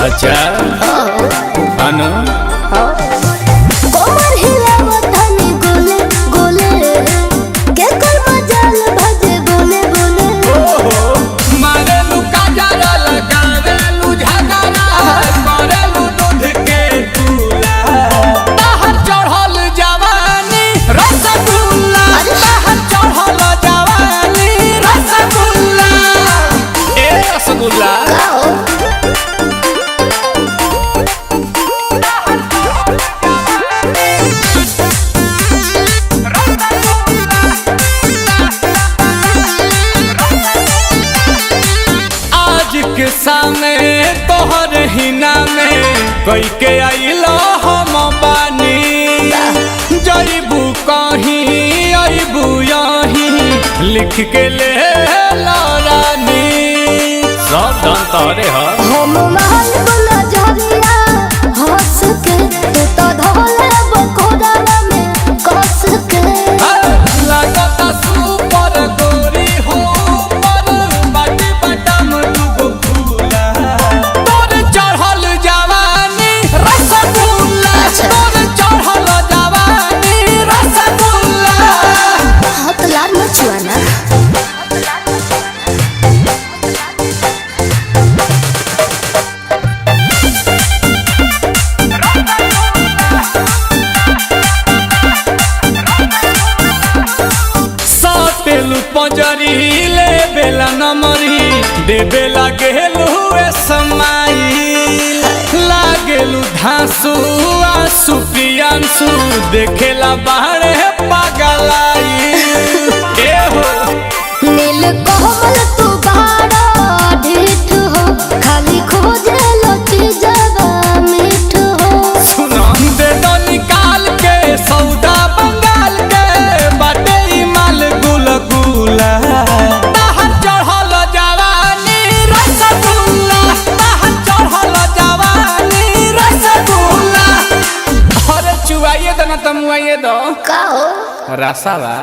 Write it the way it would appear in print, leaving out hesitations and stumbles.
अच्छा अनु कोमर हिलावत हनी गोले गोले के कर मजाल भजे बोले बोले मारे लू काजरा लगावे लू झगड़ा करे लू दूध के दूला बाहर चढ़ल जवानी रसगुल्ला बाहर चढ़ल जवानी रसगुल्ला ए रसगुल्ला सामने तोहर हिना में कई के आइलो हम बानी जईबू कहीं अबू यहीं लिख के ले रानी सब धन तोरे हम महल बोला झरिया हंस के तू तो धोले बकोड़ा में कस के लगता सुपर गोरी हो पर बाटी बटम दुगो फूला तोर चढ़ल जवानी रसगुल्ला तोर चढ़ल जवानी रसगुल्ला हाथ लाल मचुआना पंजरी ले बेला नमरी दे बेला गेलू समाई लागेलू धांसू आंसू प्रियांशु देखेला बाहरे पागलाई ए हो नील कोमल तू बाड़ा ढीठ हो खाली खोजे लो चीजवा मीठ हो सुना दे दो निकाल के सौदा बंगाल के बाटे माल गुल गुला बाहर चढ़ल जवानी रसगुल्ला बाहर चढ़ल जवानी रसगुल्ला अरे चुआइए दो ना तमुआइए दो का हो रसावा